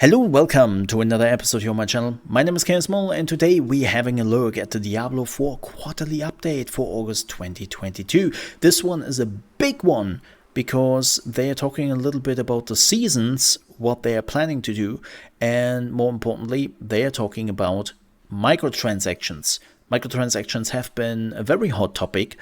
Hello and welcome to another episode here on my channel. My name is ChaosMole and today we're having a look at the Diablo 4 quarterly update for August 2022. This one is a big one because they are talking a little bit about the seasons, what they are planning to do, and more importantly, they are talking about microtransactions. Microtransactions have been a very hot topic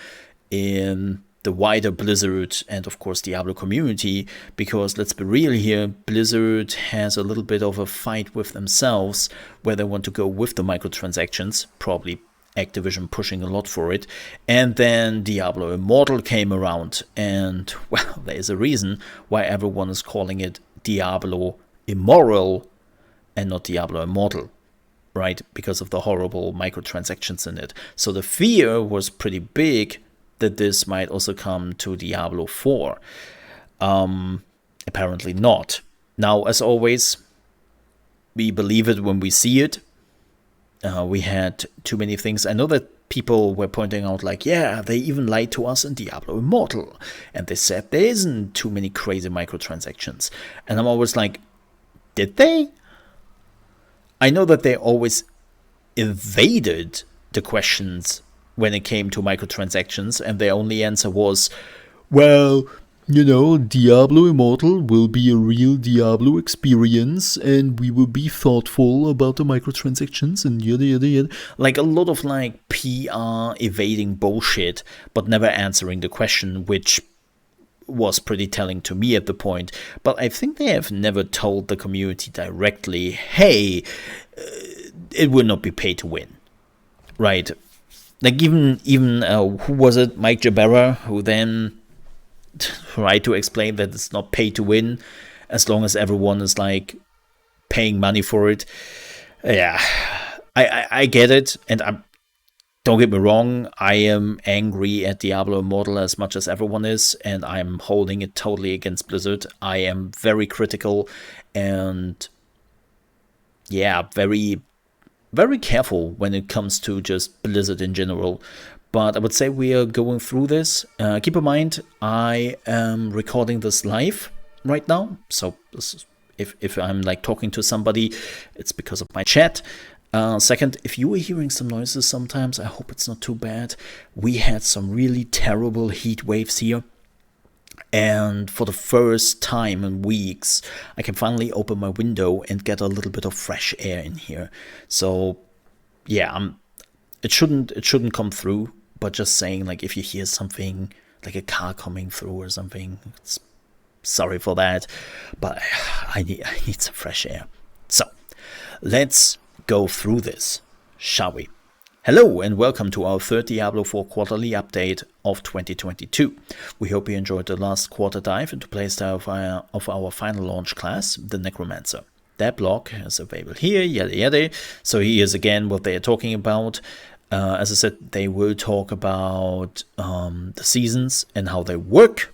in the wider Blizzard and of course Diablo community, because let's be real here, Blizzard has a little bit of a fight with themselves where they want to go with the microtransactions, probably Activision pushing a lot for it, and then Diablo Immortal came around, and well, there's a reason why everyone is calling it Diablo Immoral and not Diablo Immortal, right? Because of the horrible microtransactions in it. So the fear was pretty big that this might also come to Diablo 4. Apparently not. Now, as always, we believe it when we see it. We had too many things. I know that people were pointing out like, yeah, they even lied to us in Diablo Immortal. And they said there isn't too many crazy microtransactions. And I'm always like, did they? I know that they always evaded the questions when it came to microtransactions, and their only answer was, well, you know, Diablo Immortal will be a real Diablo experience, and we will be thoughtful about the microtransactions, and yada yada yada. Like a lot of like PR evading bullshit, but never answering the question, which was pretty telling to me at the point. But I think they have never told the community directly, hey, it will not be pay to win, right? Like even who was it, Mike Jabera, who then tried to explain that it's not pay to win as long as everyone is like paying money for it. Yeah, I get it, and don't get me wrong, I am angry at Diablo Immortal as much as everyone is, and I'm holding it totally against Blizzard. I am very critical and yeah, very careful when it comes to just Blizzard in general. But I would say we are going through this. Keep in mind, I am recording this live right now. So this is, if I'm like talking to somebody, it's because of my chat. Second, if you were hearing some noises sometimes, I hope it's not too bad. We had some really terrible heat waves here. And for the first time in weeks, I can finally open my window and get a little bit of fresh air in here. So, yeah, it shouldn't come through. But just saying, like, if you hear something like a car coming through or something, sorry for that. But I need some fresh air. So, let's go through this, shall we? Hello and welcome to our third Diablo 4 quarterly update of 2022. We hope you enjoyed the last quarter dive into playstyle of our final launch class, the Necromancer. That blog is available here, yada yada. So here's again what they are talking about. As I said, they will talk about the seasons and how they work.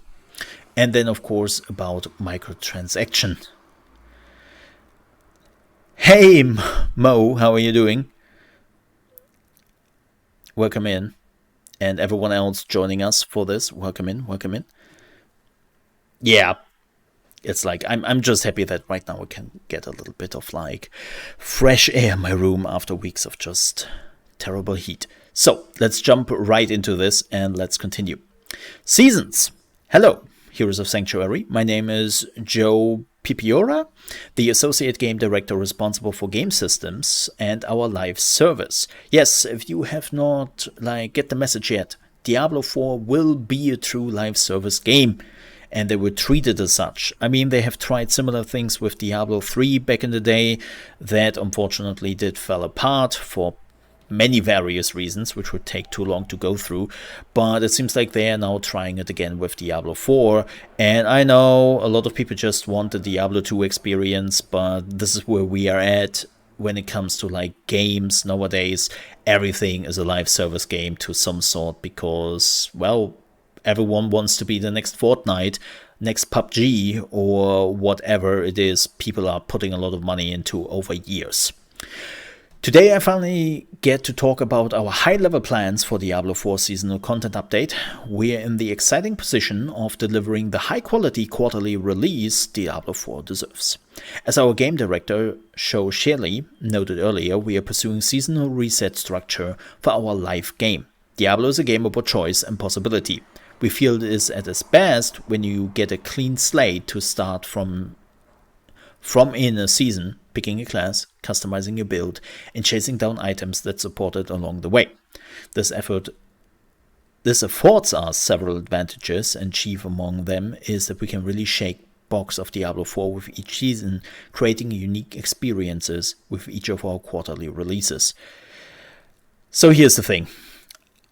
And then of course about microtransaction. Hey Mo, how are you doing? Welcome in, and everyone else joining us for this, welcome in, welcome in. Yeah, it's like, I'm just happy that right now we can get a little bit of like fresh air in my room after weeks of just terrible heat. So let's jump right into this and let's continue. Seasons. Hello, Heroes of Sanctuary. My name is Joe Pipiora, the Associate Game Director responsible for game systems and our live service. Yes, if you have not get the message yet, Diablo 4 will be a true live service game, and they will treat it as such. I mean, they have tried similar things with Diablo 3 back in the day that unfortunately did fall apart for many various reasons, which would take too long to go through, but it seems like they are now trying it again with Diablo 4, and I know a lot of people just want the Diablo 2 experience, but this is where we are at when it comes to like games nowadays. Everything is a live service game to some sort, because, well, everyone wants to be the next Fortnite, next PUBG, or whatever it is people are putting a lot of money into over years. Today I finally get to talk about our high-level plans for Diablo IV seasonal content update. We're in the exciting position of delivering the high-quality quarterly release Diablo IV deserves. As our game director, Sho Shirley, noted earlier, we are pursuing seasonal reset structure for our live game. Diablo is a game about choice and possibility. We feel it is at its best when you get a clean slate to start from in a season, picking a class, customizing your build, and chasing down items that support it along the way. This affords us several advantages, and chief among them is that we can really shake box of Diablo 4 with each season, creating unique experiences with each of our quarterly releases. So here's the thing.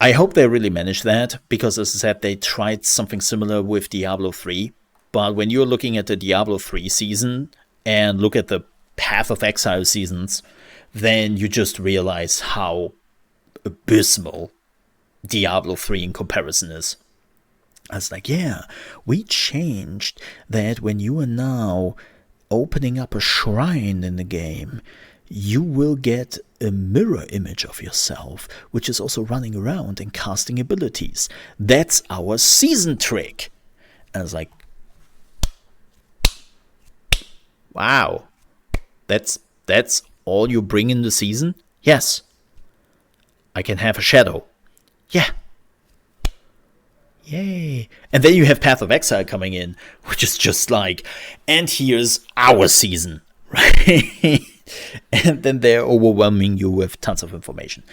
I hope they really manage that, because as I said, they tried something similar with Diablo 3, but when you're looking at the Diablo 3 season and look at the Path of Exile seasons, then you just realize how abysmal Diablo 3 in comparison is. I was like, yeah, we changed that when you are now opening up a shrine in the game, you will get a mirror image of yourself, which is also running around and casting abilities. That's our season trick. And I was like, wow, that's all you bring in the season? Yes. I can have a shadow. Yeah. Yay. And then you have Path of Exile coming in, which is just like, and here's our season, right? And then they're overwhelming you with tons of information.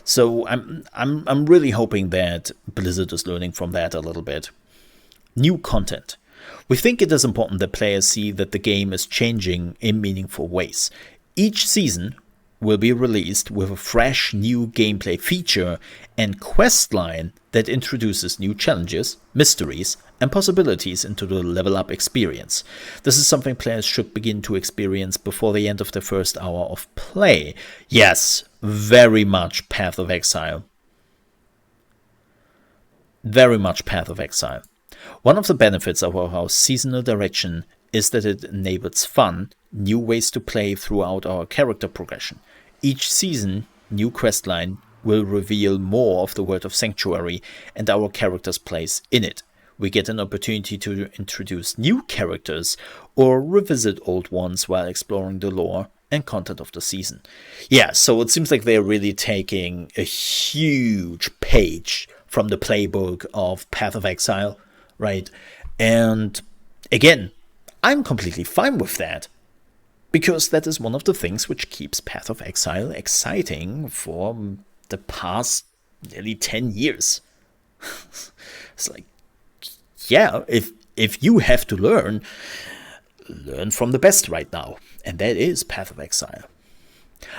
So I'm really hoping that Blizzard is learning from that a little bit. New content. We think it is important that players see that the game is changing in meaningful ways. Each season will be released with a fresh new gameplay feature and quest line that introduces new challenges, mysteries, and possibilities into the level up experience. This is something players should begin to experience before the end of the first hour of play. Yes, very much Path of Exile. Very much Path of Exile. One of the benefits of our seasonal direction is that it enables fun, new ways to play throughout our character progression. Each season, new questline will reveal more of the world of Sanctuary and our character's place in it. We get an opportunity to introduce new characters or revisit old ones while exploring the lore and content of the season. Yeah, so it seems like they're really taking a huge page from the playbook of Path of Exile, right? And again, I'm completely fine with that, because that is one of the things which keeps Path of Exile exciting for the past nearly 10 years. It's like, yeah, if you have to learn from the best right now, and that is Path of Exile.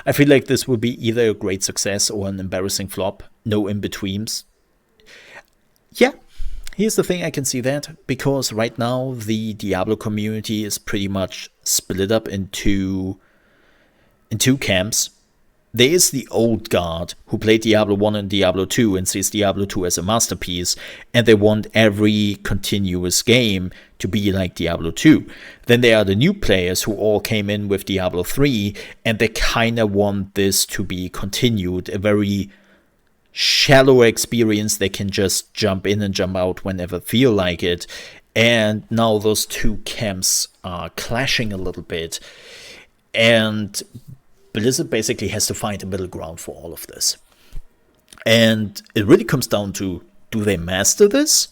I feel like this will be either a great success or an embarrassing flop, no in-betweens. Yeah, here's the thing, I can see that, because right now the Diablo community is pretty much split up in two camps. There is the old guard who played Diablo 1 and Diablo 2 and sees Diablo 2 as a masterpiece, and they want every continuous game to be like Diablo 2. Then there are the new players who all came in with Diablo 3, and they kind of want this to be continued, a very shallow experience they can just jump in and jump out whenever feel like it. And now those two camps are clashing a little bit, and Blizzard basically has to find a middle ground for all of this. And it really comes down to, do they master this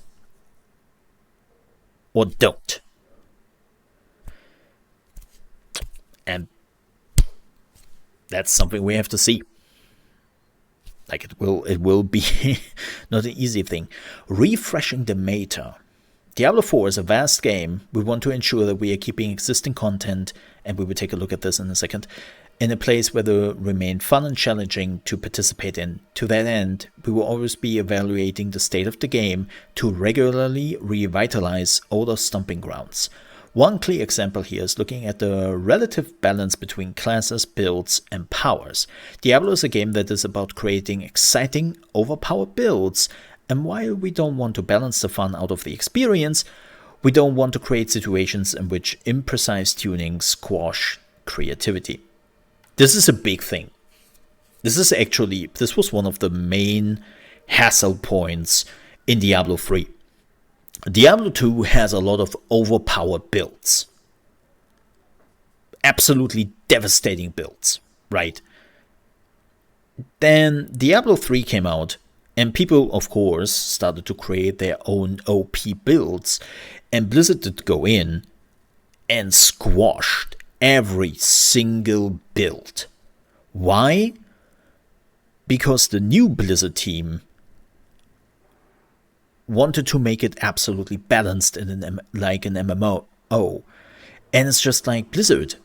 or don't? And that's something we have to see. Like, it will be not an easy thing. Refreshing the meta. Diablo 4 is a vast game. We want to ensure that we are keeping existing content, and we will take a look at this in a second, in a place where they remain fun and challenging to participate in. To that end, we will always be evaluating the state of the game to regularly revitalize older stomping grounds. One clear example here is looking at the relative balance between classes, builds, and powers. Diablo is a game that is about creating exciting, overpowered builds, and while we don't want to balance the fun out of the experience, we don't want to create situations in which imprecise tuning squash creativity. This is a big thing. This was one of the main hassle points in Diablo 3. Diablo 2 has a lot of overpowered builds. Absolutely devastating builds, right? Then Diablo 3 came out, and people, of course, started to create their own OP builds, and Blizzard did go in and squashed every single build. Why? Because the new Blizzard team wanted to make it absolutely balanced in like an MMO. And it's just like, Blizzard,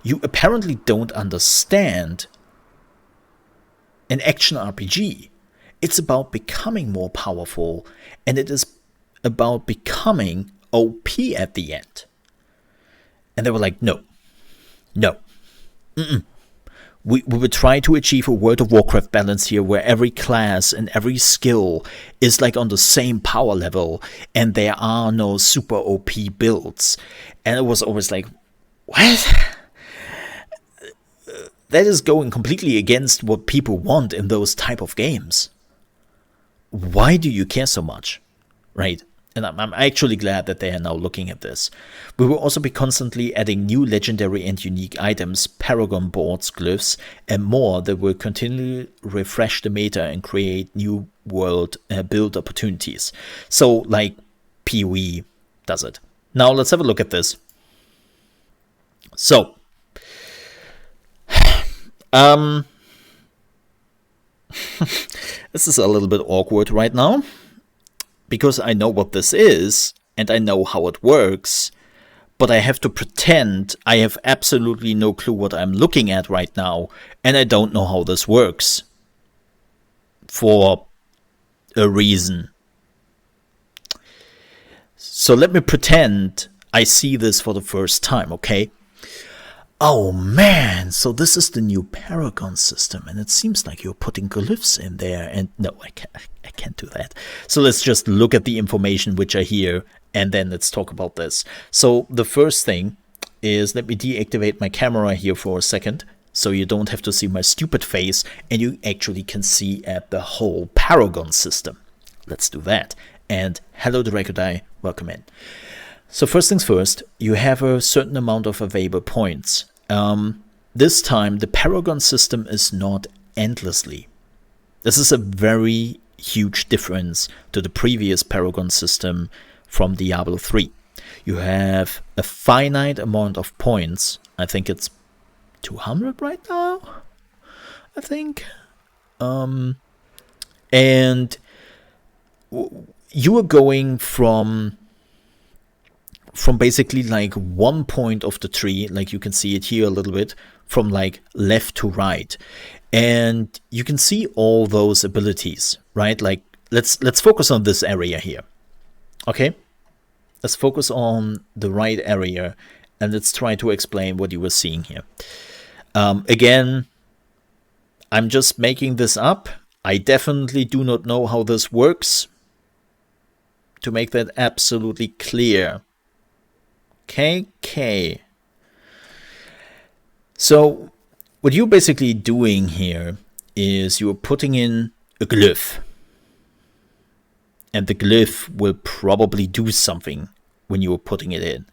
you apparently don't understand an action RPG. It's about becoming more powerful, and it is about becoming OP at the end. And they were like, no. We would try to achieve a World of Warcraft balance here where every class and every skill is like on the same power level and there are no super OP builds. And it was always like, what? That is going completely against what people want in those type of games. Why do you care so much? Right? And I'm actually glad that they are now looking at this. We will also be constantly adding new legendary and unique items, Paragon boards, glyphs, and more that will continually refresh the meta and create new world build opportunities. So, like, PoE does it. Now, let's have a look at this. So, this is a little bit awkward right now, because I know what this is, and I know how it works, but I have to pretend I have absolutely no clue what I'm looking at right now, and I don't know how this works. For a reason. So let me pretend I see this for the first time, okay? Oh man, so this is the new Paragon system, and it seems like you're putting glyphs in there, and no, I can't do that. So let's just look at the information which are here, and then let's talk about this. So the first thing is, let me deactivate my camera here for a second, so you don't have to see my stupid face, and you actually can see at the whole Paragon system. Let's do that. And hello, Drakodai, welcome in. So first things first, you have a certain amount of available points. This time, the Paragon system is not endlessly. This is a very huge difference to the previous Paragon system from Diablo 3. You have a finite amount of points. I think it's 200 right now, I think. And you are going from basically like one point of the tree, like you can see it here a little bit, from like left to right, and you can see all those abilities, right? Like let's focus on this area here, okay? Let's focus on the right area, and let's try to explain what you were seeing here. Again, I'm just making this up. I definitely do not know how this works, to make that absolutely clear. Okay. So what you're basically doing here is you're putting in a glyph. And the glyph will probably do something when you're putting it in.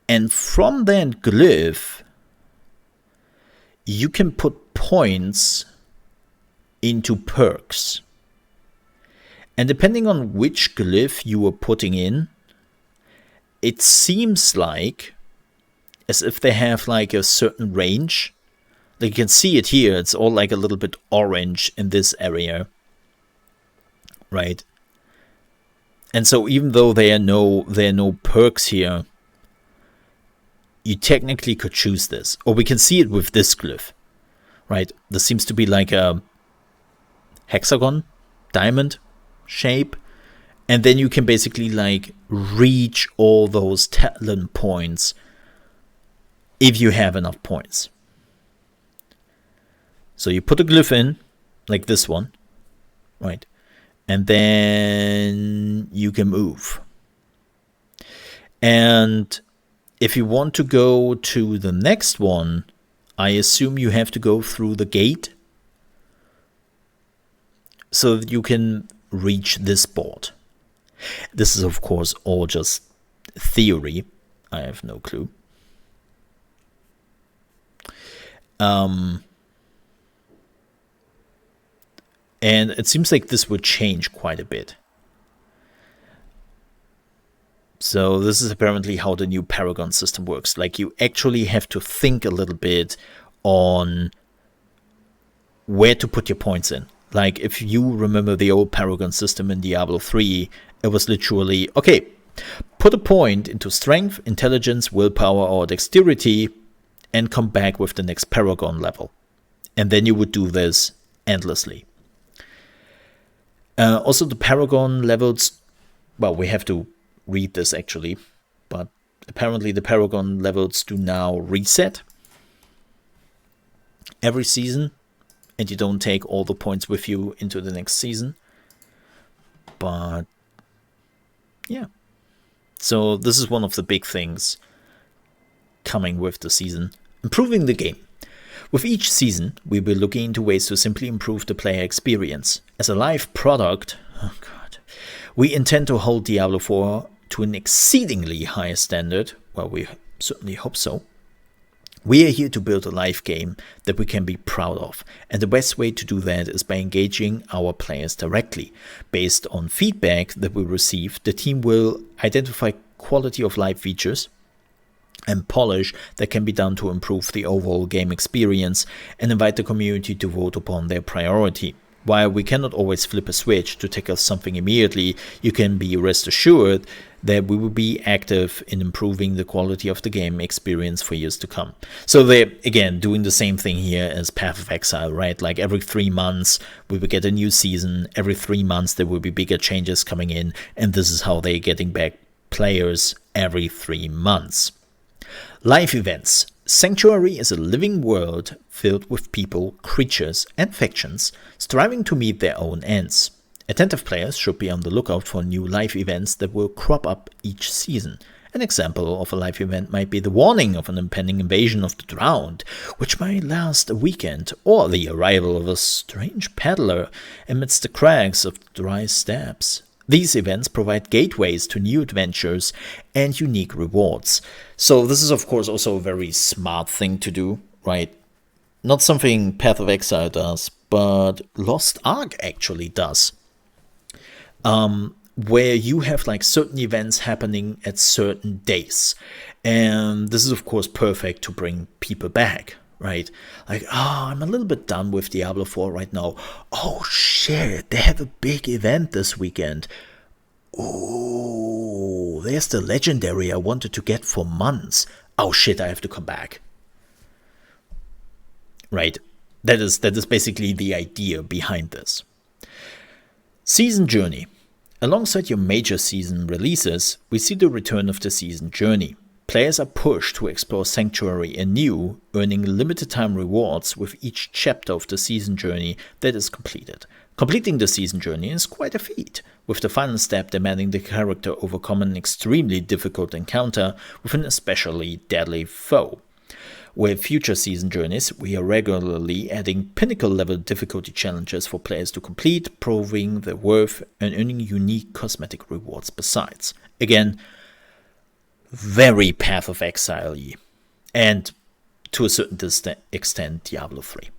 And from that glyph, you can put points into perks. And depending on which glyph you are putting in, it seems like as if they have like a certain range. Like you can see it here, it's all like a little bit orange in this area, right? And so even though there are no perks here, you technically could choose this. Or we can see it with this glyph, right? This seems to be like a hexagon, diamond shape. And then you can basically like reach all those talent points if you have enough points. So you put a glyph in, like this one, right? And then you can move. And if you want to go to the next one, I assume you have to go through the gate so that you can reach this board. This is, of course, all just theory. I have no clue. And it seems like this would change quite a bit. So this is apparently how the new Paragon system works. Like, you actually have to think a little bit on where to put your points in. Like, if you remember the old Paragon system in Diablo 3, it was literally, okay, put a point into strength, intelligence, willpower, or dexterity, and come back with the next Paragon level. And then you would do this endlessly. Also, the Paragon levels, well, we have to read this actually, but apparently the Paragon levels do now reset every season, and you don't take all the points with you into the next season. But yeah, so this is one of the big things coming with the season: improving the game. With each season, we will be looking into ways to simply improve the player experience. As a live product, we intend to hold Diablo 4 to an exceedingly high standard. Well, we certainly hope so. We are here to build a live game that we can be proud of, and the best way to do that is by engaging our players directly. Based on feedback that we receive, the team will identify quality of life features and polish that can be done to improve the overall game experience, and invite the community to vote upon their priority. While we cannot always flip a switch to tackle something immediately, you can be rest assured that we will be active in improving the quality of the game experience for years to come. So they're, again, doing the same thing here as Path of Exile, right? Like, every 3 months we will get a new season. Every 3 months there will be bigger changes coming in, and this is how they're getting back players every 3 months. Live events. Sanctuary is a living world filled with people, creatures, and factions striving to meet their own ends. Attentive players should be on the lookout for new live events that will crop up each season. An example of a live event might be the warning of an impending invasion of the drowned, which might last a weekend, or the arrival of a strange peddler amidst the crags of the dry steppes. These events provide gateways to new adventures and unique rewards. So this is, of course, also a very smart thing to do, right? Not something Path of Exile does, but Lost Ark actually does. Where you have like certain events happening at certain days. And this is, of course, perfect to bring people back, right? Like, I'm a little bit done with Diablo 4 right now. Oh shit, they have a big event this weekend. Oh, there's the legendary I wanted to get for months. Oh shit, I have to come back. Right, that is basically the idea behind this. Season Journey. Alongside your major season releases, we see the return of the Season Journey. Players are pushed to explore Sanctuary anew, earning limited time rewards with each chapter of the Season Journey that is completed. Completing the Season Journey is quite a feat, with the final step demanding the character overcome an extremely difficult encounter with an especially deadly foe. With future season journeys, we are regularly adding pinnacle-level difficulty challenges for players to complete, proving their worth and earning unique cosmetic rewards besides. Again, very Path of Exile-y, and to a certain extent Diablo 3.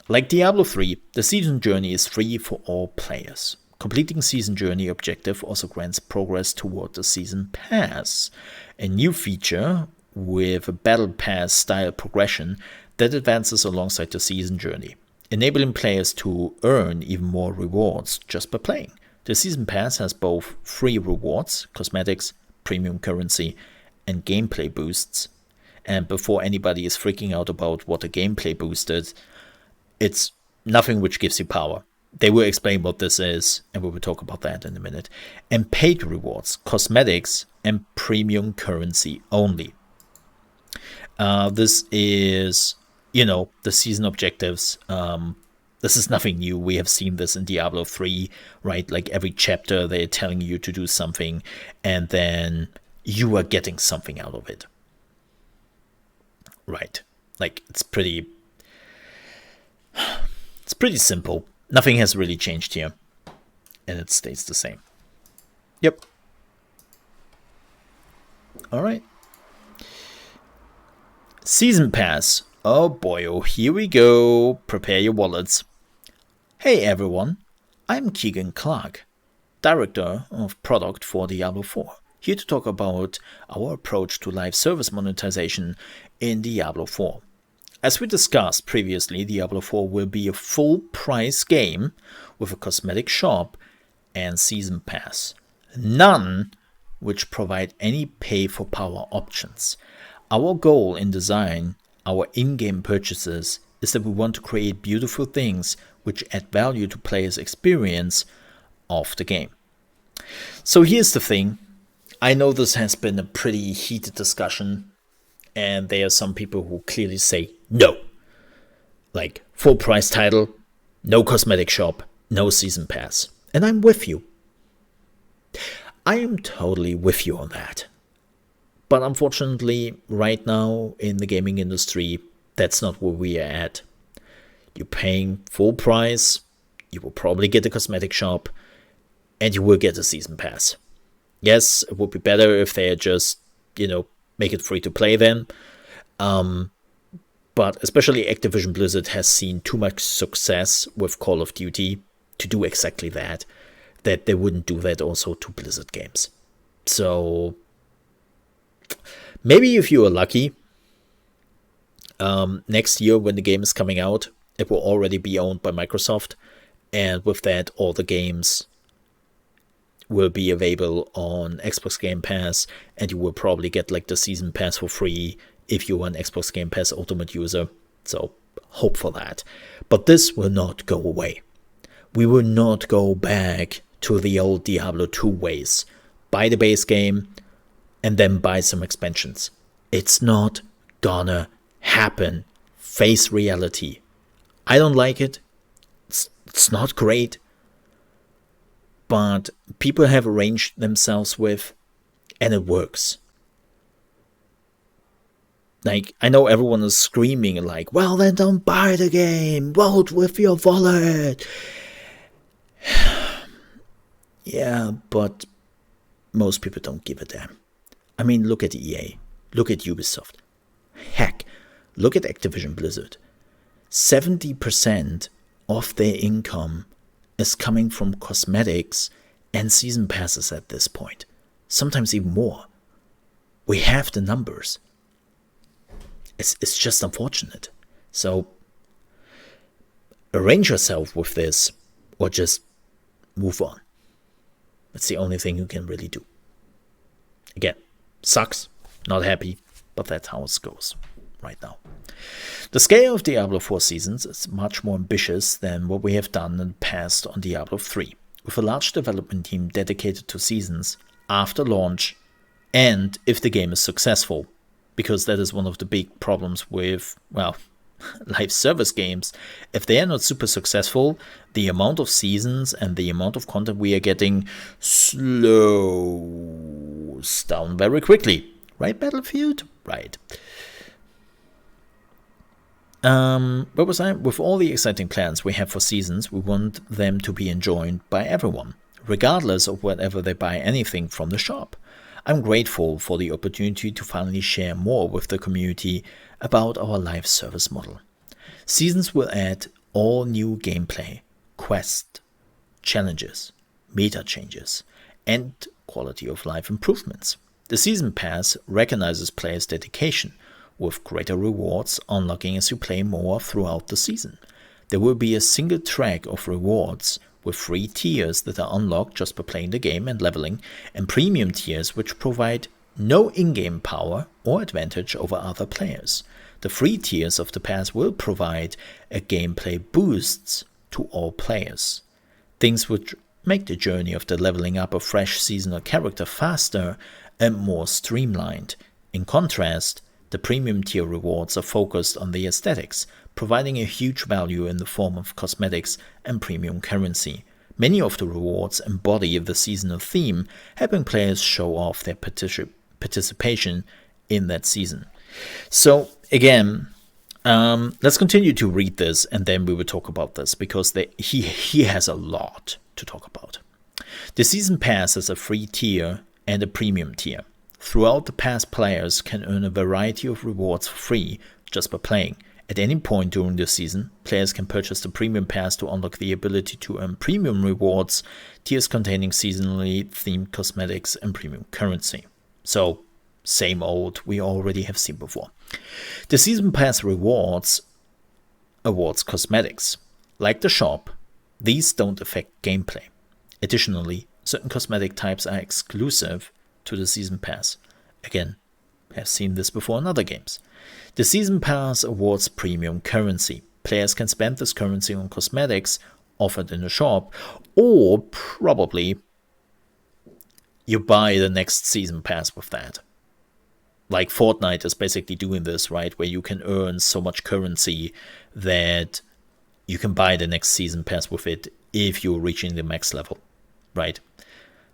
Like Diablo 3, the season journey is free for all players. Completing season journey objective also grants progress toward the season pass, a new feature with a battle pass style progression that advances alongside the season journey, enabling players to earn even more rewards just by playing. The season pass has both free rewards, cosmetics, premium currency, and gameplay boosts. And before anybody is freaking out about what a gameplay boost is, it's nothing which gives you power. They will explain what this is, and we will talk about that in a minute. And paid rewards, cosmetics, and premium currency only. This is, the season objectives. This is nothing new. We have seen this in Diablo 3, right? Like every chapter, they're telling you to do something, and then you are getting something out of it. Right. Like, it's pretty simple. Nothing has really changed here, and it stays the same. Yep. All right. Season Pass. Oh boy, oh, here we go. Prepare your wallets. Hey everyone, I'm Keegan Clark, Director of Product for Diablo IV, here to talk about our approach to live service monetization in Diablo IV. As we discussed previously, Diablo IV will be a full-price game with a cosmetic shop and Season Pass. None which provide any pay-for-power options. Our goal in design, our in-game purchases, is that we want to create beautiful things which add value to players' experience of the game. So here's the thing. I know this has been a pretty heated discussion, and there are some people who clearly say no. Like, full price title, no cosmetic shop, no season pass. And I'm with you. I am totally with you on that. But unfortunately, right now in the gaming industry, that's not where we are at. You're paying full price, you will probably get a cosmetic shop, and you will get a season pass. Yes, it would be better if they just, make it free to play then. But especially Activision Blizzard has seen too much success with Call of Duty to do exactly that they wouldn't do that also to Blizzard games. So maybe if you are lucky, next year when the game is coming out, it will already be owned by Microsoft. And with that, all the games will be available on Xbox Game Pass, and you will probably get like the season pass for free if you are an Xbox Game Pass Ultimate user. So hope for that. But this will not go away. We will not go back to the old Diablo 2 ways. Buy the base game and then buy some expansions. It's not gonna happen. Face reality. I don't like it. It's not great. But people have arranged themselves with, and it works. Like, I know everyone is screaming like, well, then don't buy the game. Vote with your wallet. Yeah, but most people don't give a damn. I mean, look at EA. Look at Ubisoft. Heck, look at Activision Blizzard. 70% of their income is coming from cosmetics and season passes at this point. Sometimes even more. We have the numbers. It's just unfortunate. So arrange yourself with this or just move on. That's the only thing you can really do. Again, sucks, not happy, but that's how it goes right now. The scale of Diablo 4 seasons is much more ambitious than what we have done in the past on Diablo 3, with a large development team dedicated to seasons after launch and if the game is successful, because that is one of the big problems with, live service games. If they are not super successful, the amount of seasons and the amount of content we are getting slows down very quickly. Right, Battlefield? Right. Where was I? With all the exciting plans we have for seasons, we want them to be enjoyed by everyone, regardless of whether they buy anything from the shop. I'm grateful for the opportunity to finally share more with the community about our live service model. Seasons will add all new gameplay, quests, challenges, meta changes, and quality of life improvements. The Season Pass recognizes players' dedication, with greater rewards unlocking as you play more throughout the season. There will be a single track of rewards with 3 tiers that are unlocked just by playing the game and leveling, and premium tiers which provide no in-game power or advantage over other players. The free tiers of the pass will provide a gameplay boosts to all players. Things which make the journey of the leveling up a fresh seasonal character faster and more streamlined. In contrast, the premium tier rewards are focused on the aesthetics, providing a huge value in the form of cosmetics and premium currency. Many of the rewards embody the seasonal theme, helping players show off their participation in that season. So again, Let's continue to read this, and then we will talk about this, because he has a lot to talk about. The Season Pass is a free tier and a premium tier. Throughout the pass, players can earn a variety of rewards for free just by playing. At any point during the season, players can purchase the premium pass to unlock the ability to earn premium rewards, tiers containing seasonally themed cosmetics and premium currency. So, same old we already have seen before. The Season Pass rewards awards cosmetics. Like the shop, these don't affect gameplay. Additionally, certain cosmetic types are exclusive to the Season Pass. Again, have seen this before in other games. The Season Pass awards premium currency. Players can spend this currency on cosmetics offered in the shop, or probably you buy the next Season Pass with that. Like Fortnite is basically doing this, right? Where you can earn so much currency that you can buy the next Season Pass with it if you're reaching the max level, right?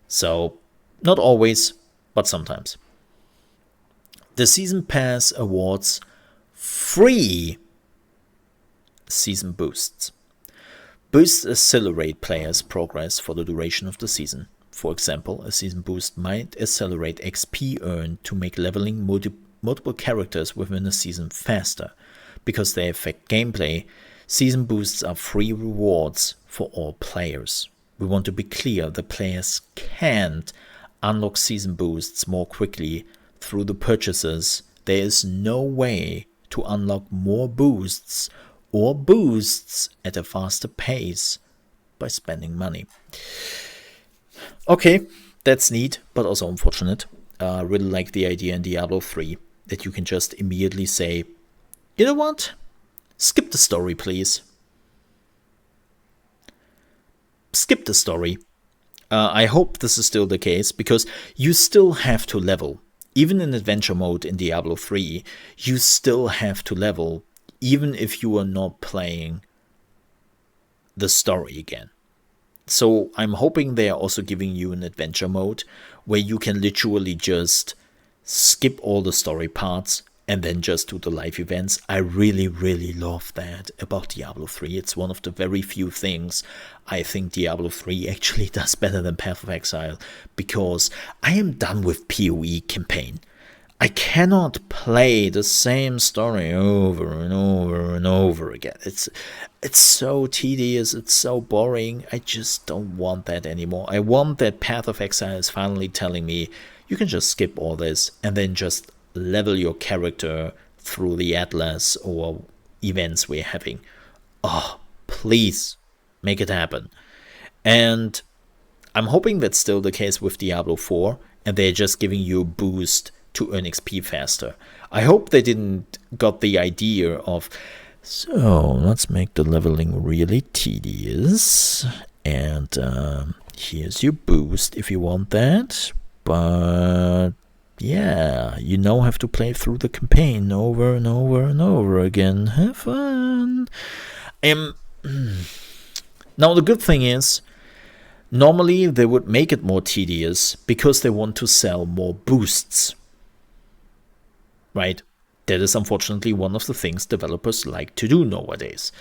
So, not always, but sometimes. The Season Pass awards free season boosts. Boosts accelerate players' progress for the duration of the season. For example, a season boost might accelerate XP earned to make leveling multiple characters within a season faster. Because they affect gameplay, season boosts are free rewards for all players. We want to be clear that players can't unlock season boosts more quickly through the purchases. There is no way to unlock more boosts or boosts at a faster pace by spending money. Okay, that's neat, but also unfortunate. Really like the idea in Diablo 3 that you can just immediately say, you know what? Skip the story, please. Skip the story. I hope this is still the case, because you still have to level. Even in adventure mode in Diablo 3, you still have to level, even if you are not playing the story again. So I'm hoping they are also giving you an adventure mode where you can literally just skip all the story parts and then just do the live events. I really, really love that about Diablo 3. It's one of the very few things I think Diablo 3 actually does better than Path of Exile, because I am done with PoE campaign. I cannot play the same story over and over and over again. It's so tedious, it's so boring. I just don't want that anymore. I want that Path of Exile is finally telling me you can just skip all this and then just level your character through the Atlas or events we're having. Oh, please make it happen. And I'm hoping that's still the case with Diablo 4, and they're just giving you a boost to earn XP faster. I hope they didn't got the idea of, so let's make the leveling really tedious, and here's your boost if you want that, but yeah, you now have to play through the campaign over and over and over again. Have fun. Now the good thing is, normally they would make it more tedious because they want to sell more boosts. Right? That is unfortunately one of the things developers like to do nowadays.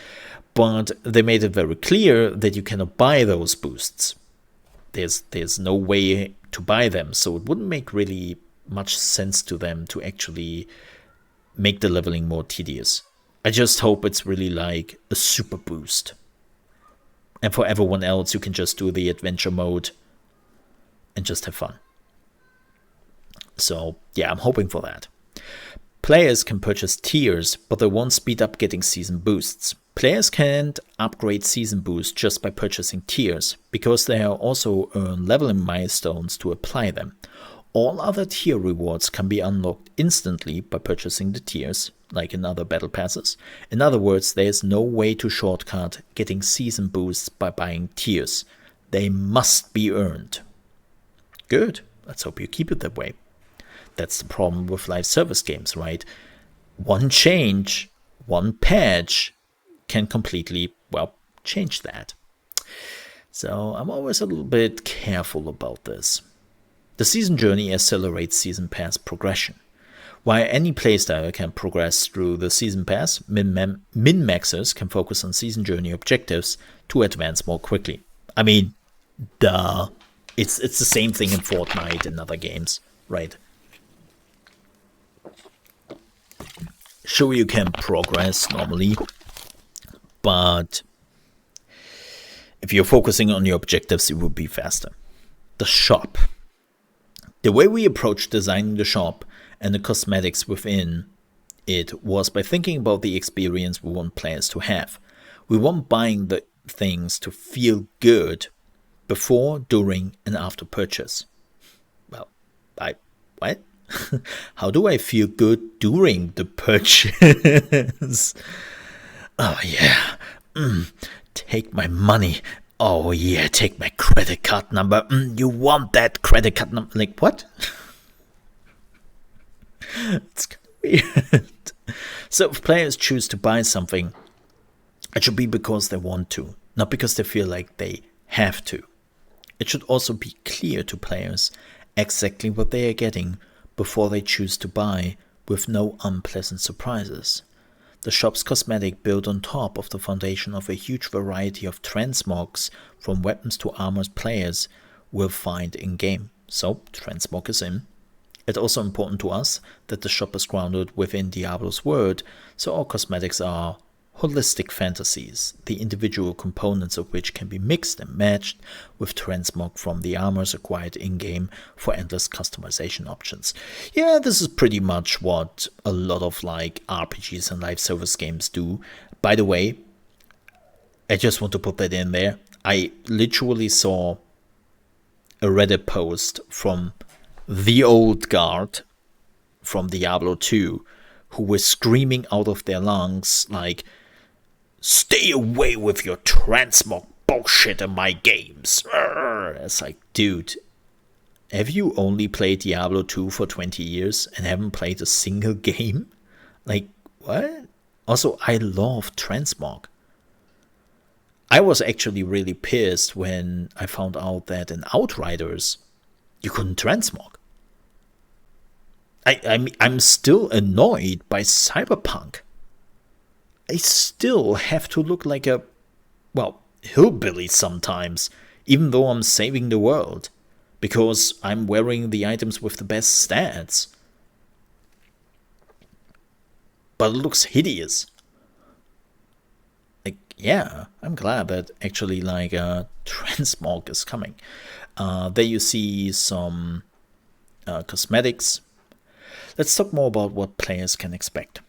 But they made it very clear that you cannot buy those boosts. There's no way to buy them, so it wouldn't make really much sense to them to actually make the leveling more tedious. I just hope it's really like a super boost. And for everyone else, you can just do the adventure mode and just have fun. So yeah, I'm hoping for that. Players can purchase tiers, but they won't speed up getting season boosts. Players can't upgrade season boosts just by purchasing tiers, because they also earn leveling milestones to apply them. All other tier rewards can be unlocked instantly by purchasing the tiers, like in other battle passes. In other words, there is no way to shortcut getting season boosts by buying tiers. They must be earned. Good, let's hope you keep it that way. That's the problem with live service games, right? One change, one patch can completely, well, change that. So I'm always a little bit careful about this. The season journey accelerates season pass progression. While any playstyle can progress through the season pass, min-maxers can focus on season journey objectives to advance more quickly. I mean, duh. It's the same thing in Fortnite and other games, right? Sure, you can progress normally, but if you're focusing on your objectives, it will be faster. The shop. The way we approached designing the shop and the cosmetics within it was by thinking about the experience we want players to have. We want buying the things to feel good before, during, and after purchase. Well, what? How do I feel good during the purchase? Oh yeah, take my money. Oh yeah, take my credit card number. You want that credit card number? Like what? It's kind of weird. So if players choose to buy something, it should be because they want to, not because they feel like they have to. It should also be clear to players exactly what they are getting before they choose to buy, with no unpleasant surprises. The shop's cosmetic built on top of the foundation of a huge variety of transmogs, from weapons to armors players will find in-game. So, transmog is in. It's also important to us that the shop is grounded within Diablo's world, so all cosmetics are holistic fantasies, the individual components of which can be mixed and matched with transmog from the armors acquired in-game for endless customization options. Yeah, this is pretty much what a lot of like RPGs and live service games do. By the way, I just want to put that in there. I literally saw a Reddit post from the old guard from Diablo 2 who were screaming out of their lungs like, "Stay away with your transmog bullshit in my games." It's like, dude, have you only played Diablo 2 for 20 years and haven't played a single game? Like, what? Also, I love transmog. I was actually really pissed when I found out that in Outriders, you couldn't transmog. I'm still annoyed by Cyberpunk. I still have to look like a, well, hillbilly sometimes, even though I'm saving the world, because I'm wearing the items with the best stats. But it looks hideous. Like, yeah, I'm glad that actually like transmog is coming. There you see some cosmetics. Let's talk more about what players can expect.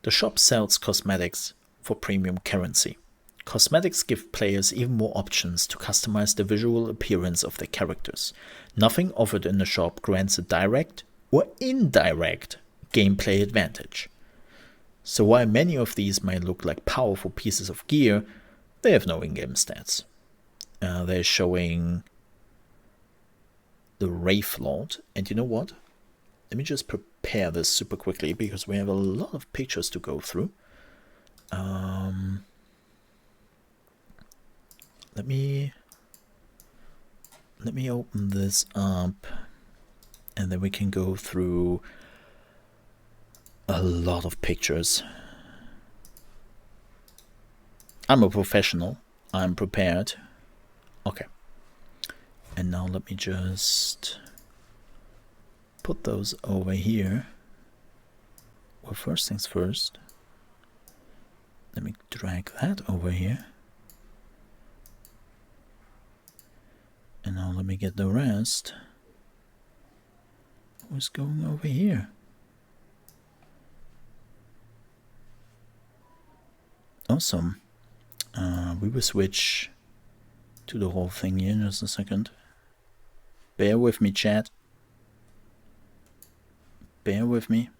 The shop sells cosmetics for premium currency. Cosmetics give players even more options to customize the visual appearance of their characters. Nothing offered in the shop grants a direct or indirect gameplay advantage. So while many of these might look like powerful pieces of gear, they have no in-game stats. They're showing the Wraith Lord, and you know what? Let me just prepare this super quickly because we have a lot of pictures to go through. Let me open this up, and then we can go through a lot of pictures. I'm a professional. I'm prepared. Okay. And now let me just put those over here. Well, first things first. Let me drag that over here. And now let me get the rest. What's going over here? Awesome. We will switch to the whole thing here in just a second. Bear with me, chat. Bear with me.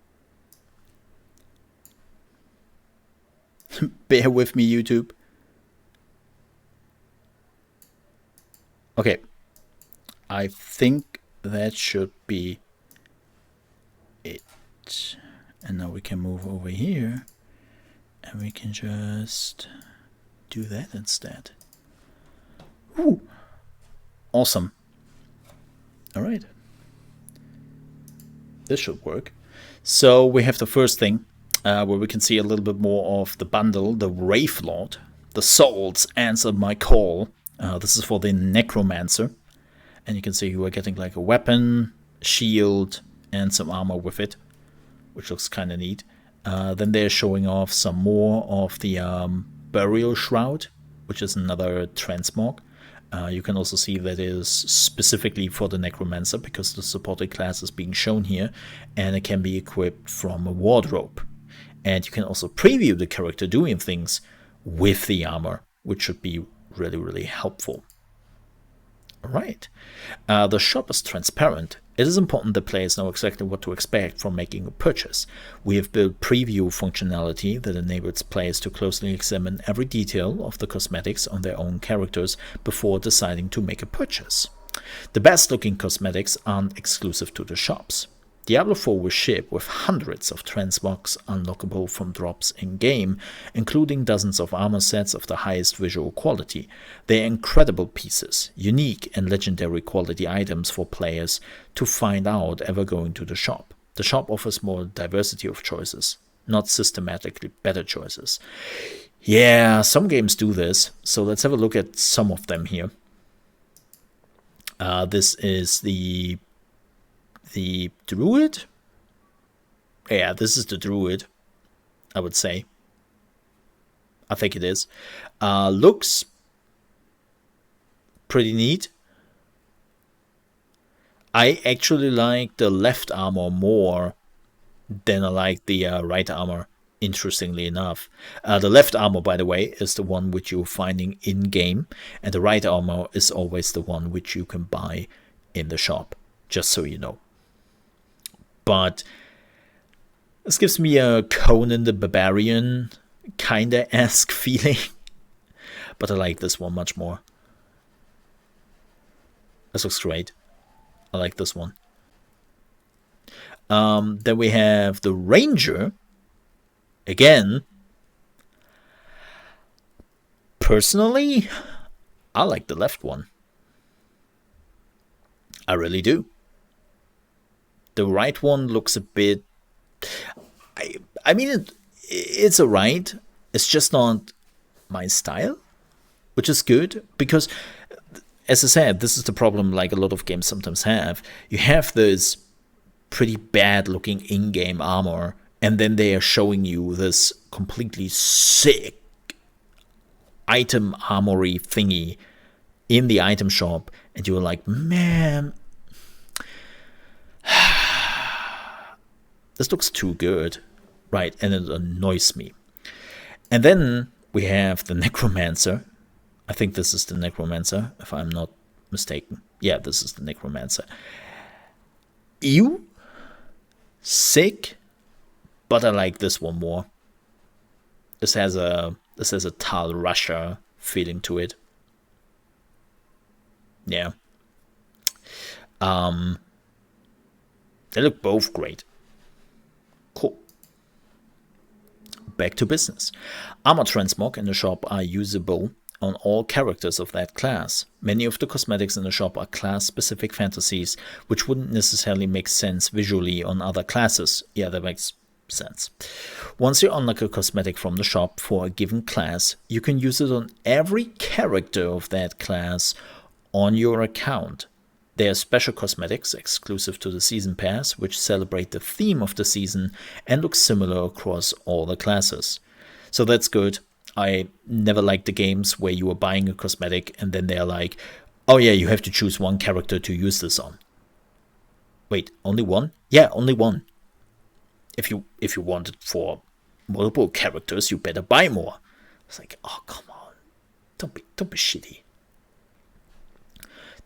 Bear with me, YouTube. Okay. I think that should be it. And now we can move over here. And we can just do that instead. Ooh. Awesome. Alright. This should work. So we have the first thing where we can see a little bit more of the bundle, the Wraith Lord. The souls answer my call. This is for the Necromancer. And you can see we're getting like a weapon, shield, and some armor with it, which looks kind of neat. Then they're showing off some more of the Burial Shroud, which is another transmog. You can also see that it is specifically for the Necromancer because the supported class is being shown here, and it can be equipped from a wardrobe. And you can also preview the character doing things with the armor, which should be really, really helpful. Alright, the shop is transparent. It is important that players know exactly what to expect from making a purchase. We have built preview functionality that enables players to closely examine every detail of the cosmetics on their own characters before deciding to make a purchase. The best looking cosmetics aren't exclusive to the shops. Diablo IV will ship with hundreds of transmogs unlockable from drops in-game, including dozens of armor sets of the highest visual quality. They are incredible pieces, unique and legendary quality items for players to find out ever going to the shop. The shop offers more diversity of choices, not systematically better choices. Yeah, some games do this, so let's have a look at some of them here. This is the Druid? Yeah, this is the Druid, I would say. I think it is. Looks pretty neat. I actually like the left armor more than I like the right armor, interestingly enough. The left armor, by the way, is the one which you're finding in-game, and the right armor is always the one which you can buy in the shop, just so you know. But this gives me a Conan the Barbarian kinda-esque feeling. But I like this one much more. This looks great. I like this one. Then we have the Ranger. Again, personally, I like the left one. I really do. The right one looks a bit... I mean, it's alright. It's just not my style, which is good. Because, as I said, this is the problem like a lot of games sometimes have. You have this pretty bad-looking in-game armor, and then they are showing you this completely sick item armory thingy in the item shop, and you're like, man... this looks too good, right? And it annoys me. And then we have the Necromancer. I think this is the Necromancer, if I'm not mistaken. Yeah, this is the Necromancer. Ew. Sick. But I like this one more. This has a Tal Russia feeling to it. Yeah. They look both great. Cool. Back to business. Armor transmog in the shop are usable on all characters of that class. Many of the cosmetics in the shop are class-specific fantasies, which wouldn't necessarily make sense visually on other classes. Yeah, that makes sense. Once you unlock a cosmetic from the shop for a given class, you can use it on every character of that class on your account. There are special cosmetics exclusive to the Season Pass, which celebrate the theme of the season and look similar across all the classes. So that's good. I never liked the games where you are buying a cosmetic and then they're like, oh yeah, you have to choose one character to use this on. Wait, only one? Yeah, only one. If you want it for multiple characters, you better buy more. It's like, oh, come on. Don't be shitty.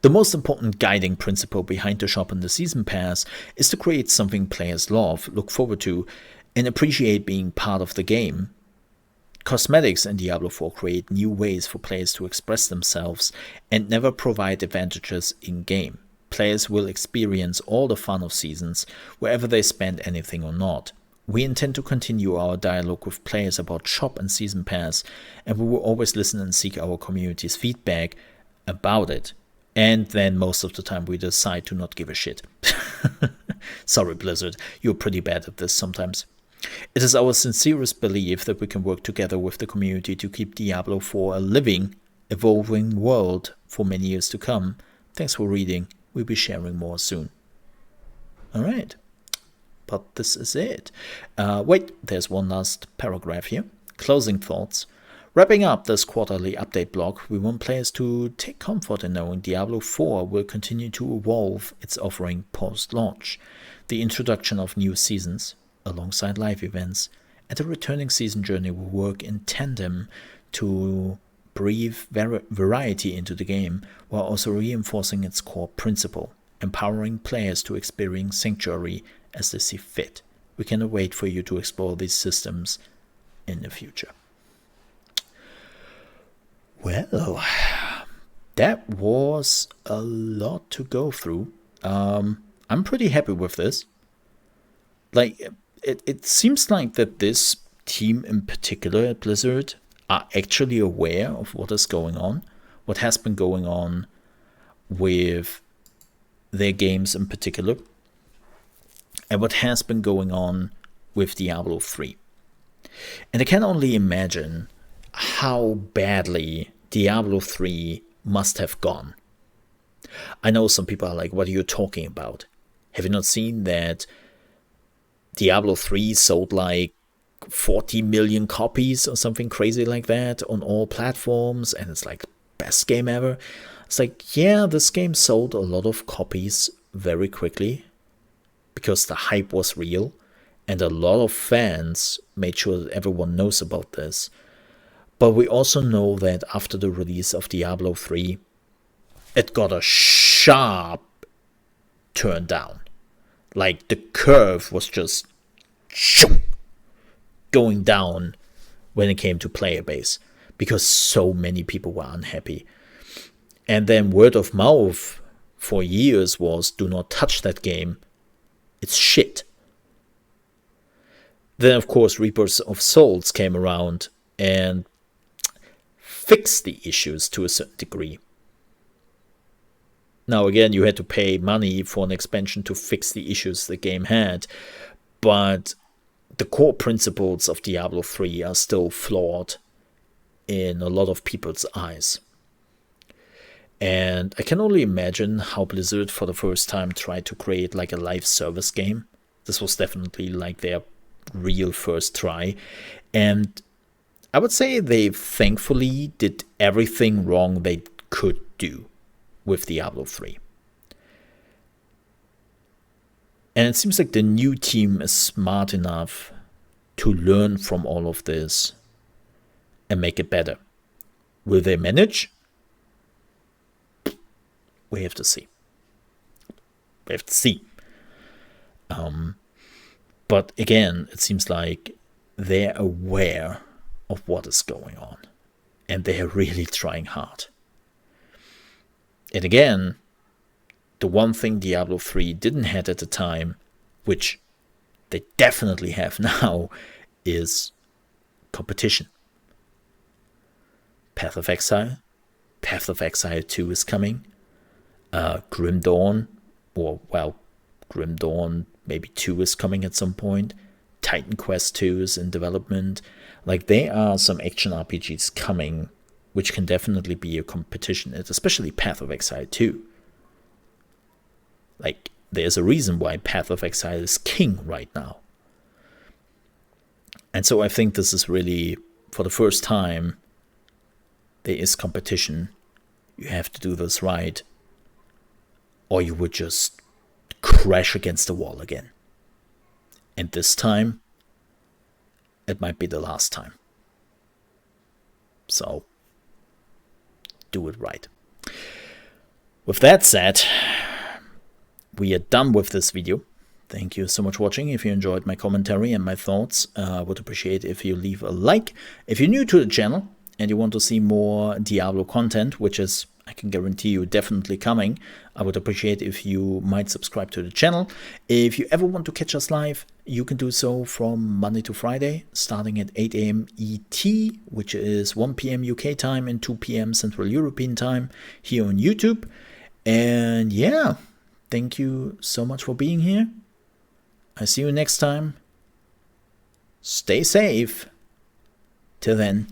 The most important guiding principle behind the shop and the Season Pass is to create something players love, look forward to, and appreciate being part of the game. Cosmetics in Diablo IV create new ways for players to express themselves and never provide advantages in-game. Players will experience all the fun of seasons, wherever they spend anything or not. We intend to continue our dialogue with players about shop and Season Pass, and we will always listen and seek our community's feedback about it. And then most of the time we decide to not give a shit. Sorry, Blizzard, you're pretty bad at this sometimes. It is our sincerest belief that we can work together with the community to keep Diablo 4 a living, evolving world for many years to come. Thanks for reading. We'll be sharing more soon. Alright. But this is it. Wait, there's one last paragraph here. Closing thoughts. Wrapping up this quarterly update block, we want players to take comfort in knowing Diablo 4 will continue to evolve its offering post-launch. The introduction of new seasons, alongside live events, and the returning season journey will work in tandem to breathe variety into the game, while also reinforcing its core principle, empowering players to experience Sanctuary as they see fit. We cannot wait for you to explore these systems in the future. Well, that was a lot to go through. I'm pretty happy with this. Like, it seems like that this team in particular at Blizzard are actually aware of what is going on, what has been going on with their games in particular, and what has been going on with Diablo 3. And I can only imagine how badly Diablo 3 must have gone. I know some people are like, what are you talking about? Have you not seen that Diablo 3 sold like 40 million copies or something crazy like that on all platforms, and it's like best game ever? It's like, yeah, this game sold a lot of copies very quickly because the hype was real, and a lot of fans made sure that everyone knows about this. But we also know that after the release of Diablo 3, it got a sharp turn down. Like, the curve was just going down when it came to player base, because so many people were unhappy. And then word of mouth for years was, do not touch that game, it's shit. Then, of course, Reapers of Souls came around and fixed the issues to a certain degree. Now, again, you had to pay money for an expansion to fix the issues the game had, but the core principles of Diablo 3 are still flawed in a lot of people's eyes. And I can only imagine how Blizzard for the first time tried to create like a live service game. This was definitely like their real first try. And I would say they thankfully did everything wrong they could do with Diablo 3. And it seems like the new team is smart enough to learn from all of this and make it better. Will they manage? We have to see. We have to see. But again, it seems like they're aware of what is going on, and they're really trying hard. And again, the one thing Diablo 3 didn't have at the time, which they definitely have now, is competition. Path of Exile. Path of Exile 2 is coming. Grim Dawn, Grim Dawn maybe 2 is coming at some point. Titan Quest 2 is in development. Like, there are some action RPGs coming which can definitely be a competition, especially Path of Exile 2. Like, there's a reason why Path of Exile is king right now. And so I think this is really, for the first time, there is competition. You have to do this right, or you would just crash against the wall again. And this time, it might be the last time. So, do it right. With that said, we are done with this video. Thank you so much for watching. If you enjoyed my commentary and my thoughts, I would appreciate if you leave a like. If you're new to the channel and you want to see more Diablo content, which is, I can guarantee you, definitely coming, I would appreciate if you might subscribe to the channel. If you ever want to catch us live, you can do so from Monday to Friday, starting at 8 AM ET, which is 1 PM UK time and 2 PM Central European time, here on YouTube. And yeah, thank you so much for being here. I see you next time. Stay safe. Till then.